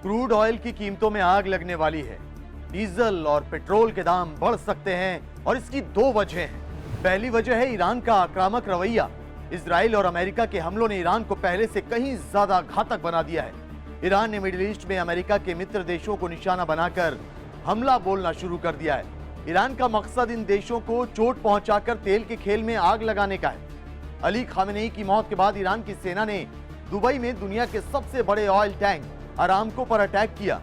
Crude oil की कीमतों में आग लगने वाली है। डीजल और पेट्रोल के दाम बढ़ सकते हैं और इसकी दो वजह हैं। पहली वजह है ईरान का आक्रामक रवैया। इजराइल और अमेरिका के हमलों ने ईरान को पहले से कहीं ज्यादा घातक बना दिया है। ईरान ने मिडिल ईस्ट में अमेरिका के मित्र देशों को निशाना बनाकर हमला बोलना शुरू कर दिया है। ईरान का मकसद इन देशों को चोट पहुंचाकर तेल के खेल में आग लगाने का है। अली खामेनेई की मौत के बाद ईरान की सेना ने दुबई में दुनिया के सबसे बड़े ऑयल टैंक अरामको पर अटैक किया।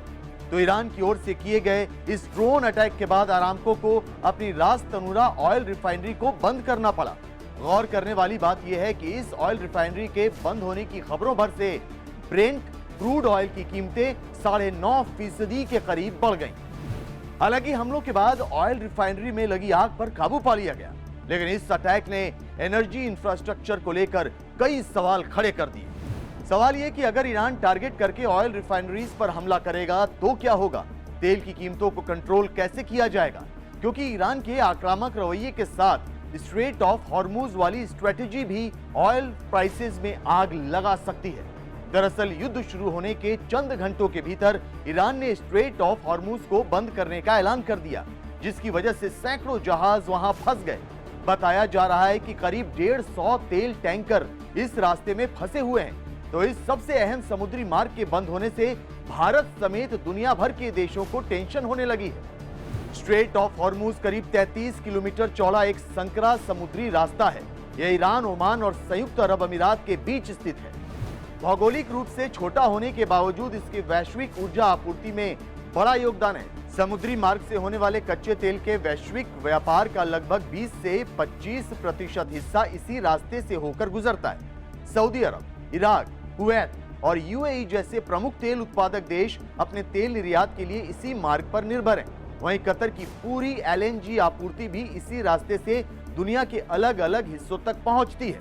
तो ईरान की ओर से किए गए इस ड्रोन अटैक के बाद अरामको को अपनी रास तनूरा ऑयल रिफाइनरी को बंद करना पड़ा। गौर करने वाली बात यह है कि इस ऑयल रिफाइनरी के बंद होने की खबरों भर से ब्रेंट क्रूड ऑयल की कीमतें 9.5% के करीब बढ़ गईं। हालांकि हमलों के बाद ऑयल रिफाइनरी में लगी आग पर काबू पा लिया गया, लेकिन इस अटैक ने एनर्जी इंफ्रास्ट्रक्चर को लेकर कई सवाल खड़े कर दिए। सवाल यह कि अगर ईरान टारगेट करके ऑयल रिफाइनरीज पर हमला करेगा तो क्या होगा? तेल की कीमतों को कंट्रोल कैसे किया जाएगा? क्योंकि ईरान के आक्रामक रवैये के साथ स्ट्रेट ऑफ हॉर्मुज वाली स्ट्रेटेजी भी ऑयल प्राइसेस में आग लगा सकती है। दरअसल युद्ध शुरू होने के चंद घंटों के भीतर ईरान ने स्ट्रेट ऑफ हॉर्मुज को बंद करने का ऐलान कर दिया, जिसकी वजह से सैकड़ों जहाज वहां फंस गए। बताया जा रहा है कि करीब 150 तेल टैंकर इस रास्ते में फंसे हुए हैं। तो इस सबसे अहम समुद्री मार्ग के बंद होने से भारत समेत दुनिया भर के देशों को टेंशन होने लगी है। स्ट्रेट ऑफ हॉर्मुज करीब 33 किलोमीटर चौड़ा एक संकरा समुद्री रास्ता है। यह ईरान, ओमान और संयुक्त अरब अमीरात के बीच स्थित है। भौगोलिक रूप से छोटा होने के बावजूद इसके वैश्विक ऊर्जा आपूर्ति में बड़ा योगदान है। समुद्री मार्ग से होने वाले कच्चे तेल के वैश्विक व्यापार का लगभग 20 से 25% हिस्सा इसी रास्ते से होकर गुजरता है। सऊदी अरब, इराक, कुवैत और यूएई जैसे प्रमुख तेल उत्पादक देश अपने तेल निर्यात के लिए इसी मार्ग पर निर्भर हैं। वहीं कतर की पूरी एलएनजी आपूर्ति भी इसी रास्ते से दुनिया के अलग अलग हिस्सों तक पहुंचती है।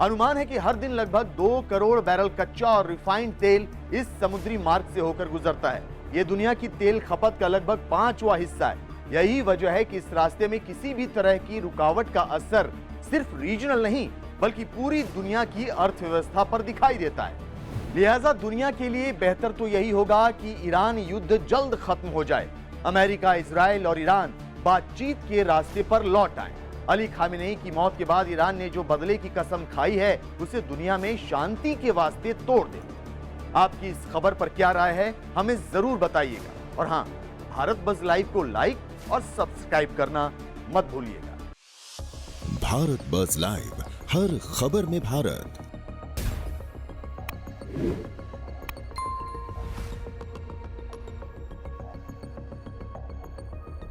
अनुमान है कि हर दिन लगभग 2 करोड़ बैरल कच्चा और रिफाइंड तेल इस समुद्री मार्ग से होकर गुजरता है। यह दुनिया की तेल खपत का लगभग 5वां हिस्सा है। यही वजह है कि इस रास्ते में किसी भी तरह की रुकावट का असर सिर्फ रीजनल नहीं बल्कि पूरी दुनिया की अर्थव्यवस्था पर दिखाई देता है। लिहाजा दुनिया के लिए बेहतर तो यही होगा कि ईरान युद्ध जल्द खत्म हो जाए। अमेरिका, इजराइल और ईरान बातचीत के रास्ते पर लौट आए। अली खामेनेई की मौत के बाद ईरान ने जो बदले की कसम खाई है उसे दुनिया में शांति के वास्ते तोड़ दे। आपकी इस खबर पर क्या राय है, हमें जरूर बताइएगा। और हाँ, भारत बज़ लाइव को लाइक और सब्सक्राइब करना मत भूलिएगा। भारत बज़ लाइव, हर खबर में भारत।